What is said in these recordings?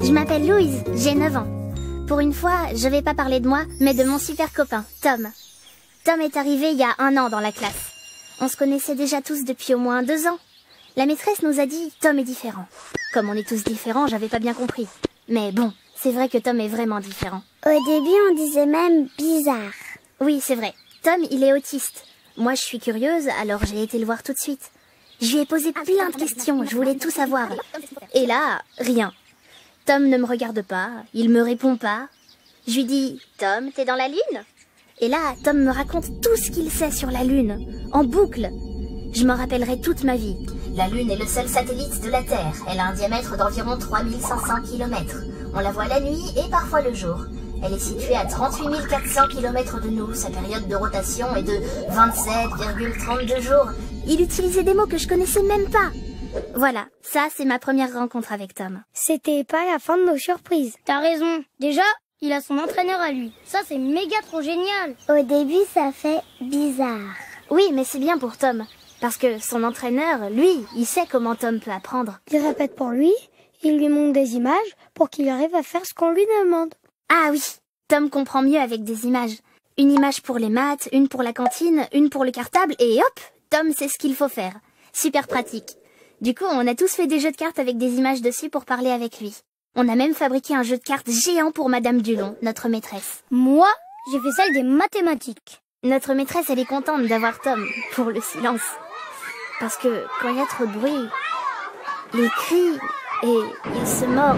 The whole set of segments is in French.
Je m'appelle Louise, j'ai 9 ans. Pour une fois, je vais pas parler de moi, mais de mon super copain, Tom. Tom est arrivé il y a 1 an dans la classe. On se connaissait déjà tous depuis au moins 2 ans. La maîtresse nous a dit « Tom est différent ». Comme on est tous différents, j'avais pas bien compris. Mais bon, c'est vrai que Tom est vraiment différent. Au début, on disait même « bizarre ». Oui, c'est vrai. Tom, il est autiste. Moi, je suis curieuse, alors j'ai été le voir tout de suite. Je lui ai posé plein de questions, je voulais tout savoir. Et là, rien. Tom ne me regarde pas, il me répond pas. Je lui dis « Tom, t'es dans la Lune ?» Et là, Tom me raconte tout ce qu'il sait sur la Lune, en boucle. Je m'en rappellerai toute ma vie. La Lune est le seul satellite de la Terre. Elle a un diamètre d'environ 3500 km. On la voit la nuit et parfois le jour. Elle est située à 38 400 km de nous. Sa période de rotation est de 27,32 jours. Il utilisait des mots que je connaissais même pas. Voilà, ça c'est ma première rencontre avec Tom. C'était pas la fin de nos surprises. T'as raison. Déjà, il a son entraîneur à lui. Ça, c'est méga trop génial. Au début, ça fait bizarre. Oui, mais c'est bien pour Tom. Parce que son entraîneur, lui, il sait comment Tom peut apprendre. Il répète pour lui, il lui montre des images pour qu'il arrive à faire ce qu'on lui demande. Ah oui, Tom comprend mieux avec des images. Une image pour les maths, une pour la cantine, une pour le cartable, et hop, Tom sait ce qu'il faut faire. Super pratique. Du coup, on a tous fait des jeux de cartes avec des images dessus pour parler avec lui. On a même fabriqué un jeu de cartes géant pour Madame Dulon, notre maîtresse. Moi, j'ai fait celle des mathématiques. Notre maîtresse, elle est contente d'avoir Tom pour le silence. Parce que quand il y a trop de bruit, il crie et il se mord.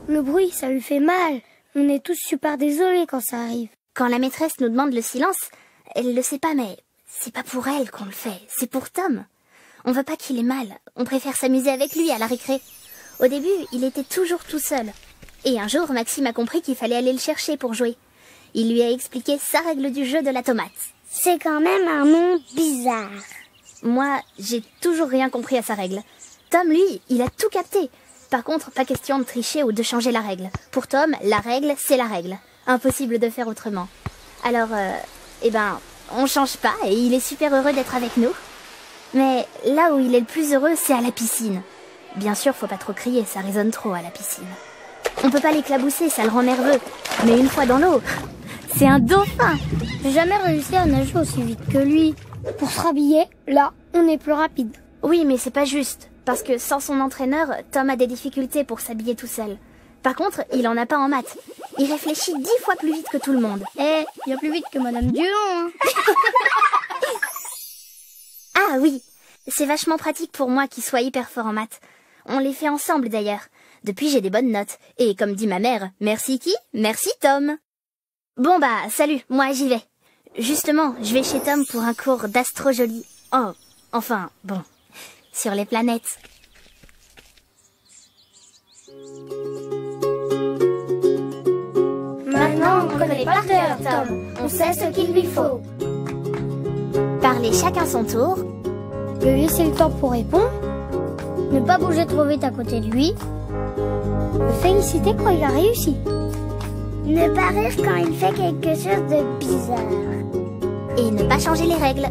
Le bruit, ça lui fait mal. On est tous super désolés quand ça arrive. Quand la maîtresse nous demande le silence, elle le sait pas, mais c'est pas pour elle qu'on le fait, c'est pour Tom. On veut pas qu'il ait mal, on préfère s'amuser avec lui à la récré. Au début, il était toujours tout seul. Et un jour, Maxime a compris qu'il fallait aller le chercher pour jouer. Il lui a expliqué sa règle du jeu de la tomate. C'est quand même un nom bizarre. Moi, j'ai toujours rien compris à sa règle. Tom, lui, il a tout capté. Par contre, pas question de tricher ou de changer la règle. Pour Tom, la règle, c'est la règle. Impossible de faire autrement. Alors, on change pas et il est super heureux d'être avec nous. Mais là où il est le plus heureux, c'est à la piscine. Bien sûr, faut pas trop crier, ça résonne trop à la piscine. On peut pas l'éclabousser, ça le rend nerveux. Mais une fois dans l'eau, c'est un dauphin. J'ai jamais réussi à nager aussi vite que lui. Pour se rhabiller, là, on est plus rapide. Oui, mais c'est pas juste. Parce que sans son entraîneur, Tom a des difficultés pour s'habiller tout seul. Par contre, il en a pas en maths. Il réfléchit 10 fois plus vite que tout le monde. Eh, bien plus vite que Madame Dulon, hein. Ah oui, c'est vachement pratique pour moi qu'il soit hyper fort en maths. On les fait ensemble d'ailleurs. Depuis, j'ai des bonnes notes. Et comme dit ma mère, merci qui? Merci Tom. Bon bah, salut, moi j'y vais. Justement, je vais chez Tom pour un cours d'astro-jolie. Oh, enfin, bon, sur les planètes. Maintenant, on connaît par cœur Tom. On sait ce qu'il lui faut. Parler chacun son tour. Lui laisser le temps pour répondre. Ne pas bouger trop vite à côté de lui. Le féliciter quand il a réussi. Ne pas rire quand il fait quelque chose de bizarre. Et ne pas changer les règles.